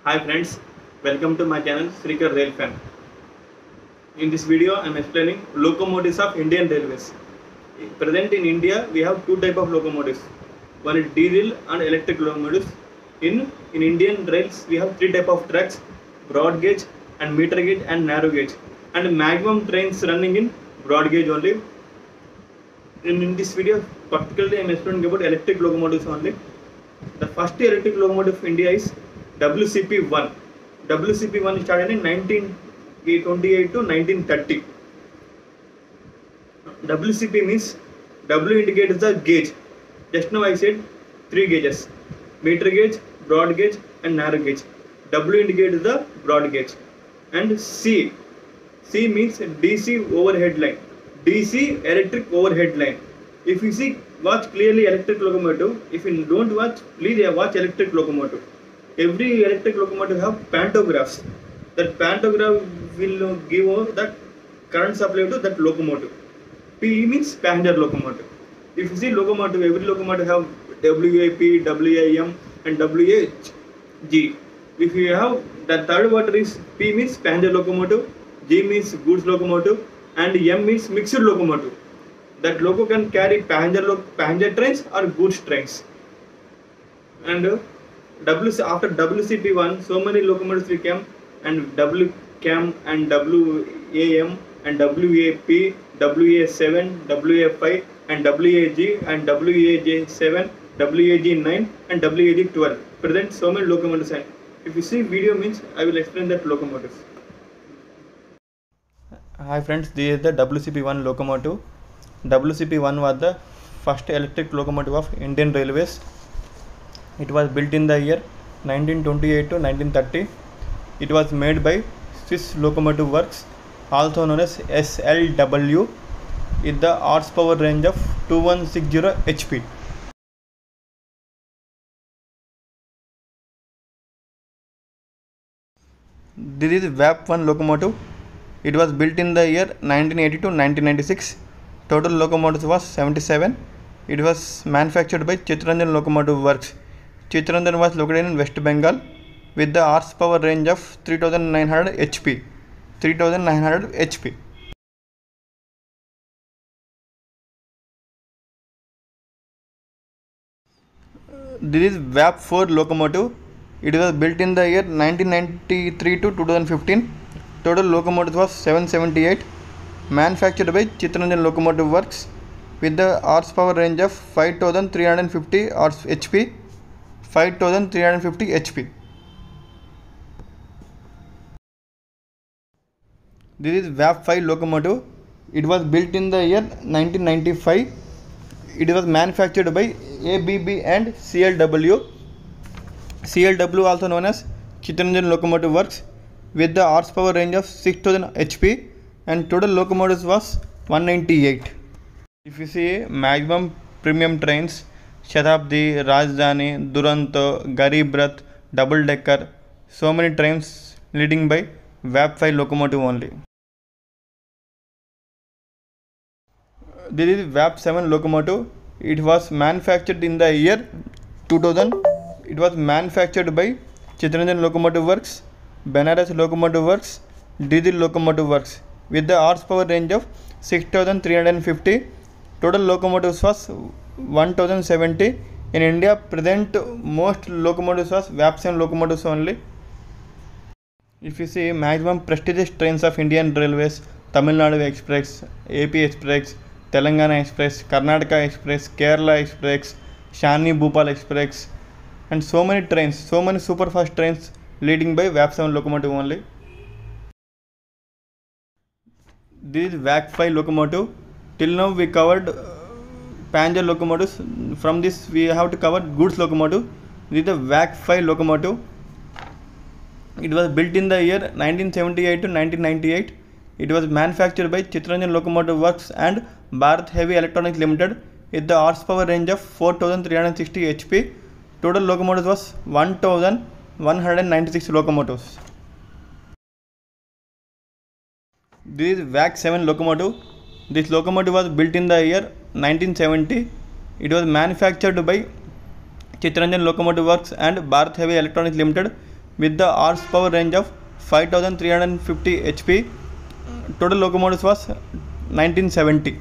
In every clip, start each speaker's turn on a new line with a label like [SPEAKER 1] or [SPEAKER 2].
[SPEAKER 1] Hi friends, welcome to my channel Srikar Rail Fan. In this video I am explaining locomotives of Indian Railways. Present in India we have two type of locomotives. One is diesel and electric locomotives. In Indian rails we have three type of tracks: broad gauge and meter gauge and narrow gauge. And maximum trains running in broad gauge only. In this video particularly I am explaining about electric locomotives only. The first electric locomotive of India is WCP-1. WCP-1 started in 1928 to 1930. WCP means W indicates the gauge. Just now I said three gauges: meter gauge, broad gauge and narrow gauge. W indicates the broad gauge. And C means DC overhead line. DC electric overhead line. If you see, watch clearly electric locomotive. If you don't watch, please watch electric locomotive. Every electric locomotive have pantographs. That pantograph will give the current supply to that locomotive. P means passenger locomotive. If you see locomotive, every locomotive have WAP, WIM and WAG. If you have the third word is P means passenger locomotive, G means goods locomotive and M means mixed locomotive. That loco can carry passenger trains or goods trains. And after WCP-1, so many locomotives became, and WCAM and WAM and WAP, WA7, WA5 and WAG and WAJ7, WAG9 and WAG12. Present so many locomotives. And if you see video means I will explain that locomotives.
[SPEAKER 2] Hi friends, this is the WCP-1 locomotive. WCP-1 was the first electric locomotive of Indian Railways. It was built in the year 1928 to 1930. It was made by Swiss Locomotive Works, also known as SLW, with the horsepower range of 2160 HP. This is WAP-1 locomotive. It was built in the year 1980 to 1996. Total locomotives was 77. It was manufactured by Chittaranjan Locomotive Works. Chittaranjan was located in West Bengal with the horsepower range of 3900 HP. 3900 HP. This is WAP-4 locomotive. It was built in the year 1993 to 2015. Total locomotives was 778. Manufactured by Chittaranjan Locomotive Works with the horsepower range of 5350 HP. 5350 HP. This is WAP-5 locomotive. It was built in the year 1995. It was manufactured by ABB and CLW. CLW also known as Chittaranjan Locomotive Works with the horsepower range of 6000 HP and total locomotives was 198. If you see maximum premium trains, Shatabdi, Rajdhani, Duronto, Garib Rath, double decker, so many trains leading by WAP-5 locomotive only. This is WAP-7 locomotive. It was manufactured in the year 2000. It was manufactured by Chittaranjan Locomotive Works, Benares Locomotive Works, Diesel Locomotive Works with the horsepower range of 6350. Total locomotives was 1070. In India, present most locomotives was WAP-7 locomotives only. If you see maximum prestigious trains of Indian Railways, Tamil Nadu Express, AP Express, Telangana Express, Karnataka Express, Kerala Express, Shani Bhopal Express, and so many trains, so many super fast trains leading by WAP-7 locomotive only. This is WAP-5 locomotive. Till now we covered passenger locomotives. From this we have to cover goods locomotive. This is the WAP-5 locomotive. It was built in the year 1978 to 1998. It was manufactured by Chittaranjan Locomotive Works and Bharat Heavy Electronics Limited with the horsepower range of 4360 HP. Total locomotives was 1196 locomotives. This is WAP-7 locomotive. This locomotive was built in the year 1970. It was manufactured by Chittaranjan Locomotive Works and Bharat Heavy Electronics Limited with the horsepower range of 5350 HP. Total locomotives was 1970.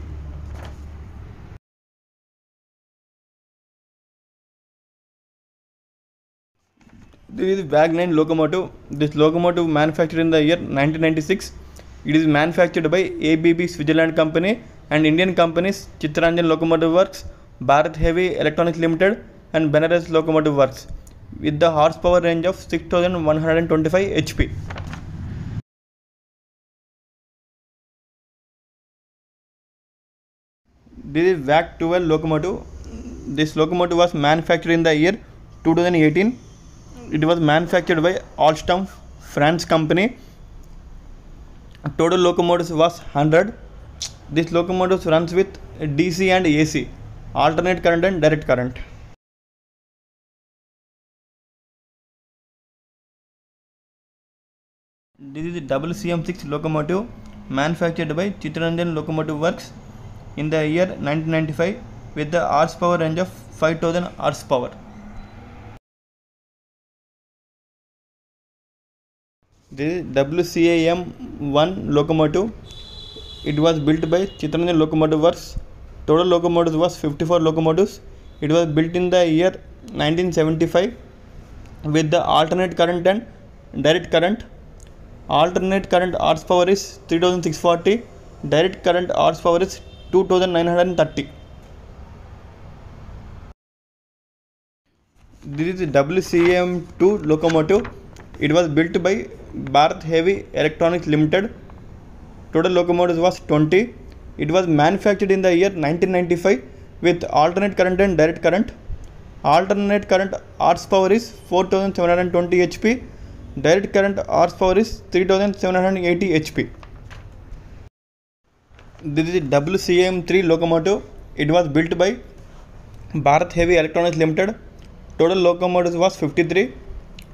[SPEAKER 2] This is WAG-9 locomotive. This locomotive manufactured in the year 1996. It is manufactured by ABB Switzerland Company and Indian companies Chittaranjan Locomotive Works, Bharat Heavy Electronics Limited and Benares Locomotive Works with the horsepower range of 6125 HP. This is WAG-12 locomotive. This locomotive was manufactured in the year 2018. It was manufactured by Alstom France company. Total locomotives was 100. This locomotive runs with DC and AC, alternate current and direct current. This is the WCM6 locomotive manufactured by Chittaranjan Locomotive Works in the year 1995 with the horsepower range of 5000 horsepower. This is WCAM1 locomotive. It was built by Chittaranjan Locomotive Works. Total locomotives was 54 locomotives. It was built in the year 1975 with the alternate current and direct current. Alternate current horsepower is 3640. Direct current horsepower is 2930. This is the WCAM2 locomotive. It was built by Bharat Heavy Electronics Limited. Total locomotives was 20. It was manufactured in the year 1995 with alternate current and direct current. Alternate current horsepower is 4720 HP. Direct current horsepower is 3780 HP. This is WCAM3 locomotive. It was built by Bharat Heavy Electronics Limited. Total locomotives was 53.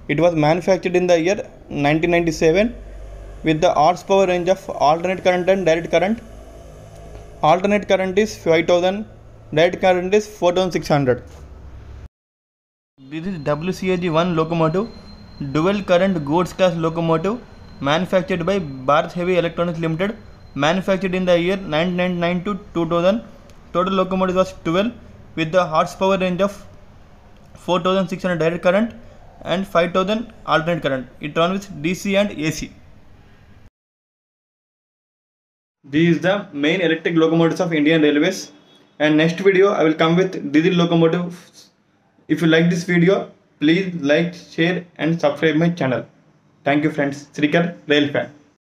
[SPEAKER 2] It was manufactured in the year 1997 with the horsepower range of alternate current and direct current. Alternate current is 5000, direct current is 4600. This is WCAG1 locomotive, dual current goods class locomotive manufactured by Bharat Heavy Electronics Limited, manufactured in the year 1999 to 2000. Total locomotive was 12 with the horsepower range of 4600 direct current and 5000 alternate current. It runs with DC and AC. These is the main electric locomotives of Indian Railways, and next video I will come with diesel locomotives. If you like this video, please like, share and subscribe my channel. Thank you friends. Srikar Rail Fan.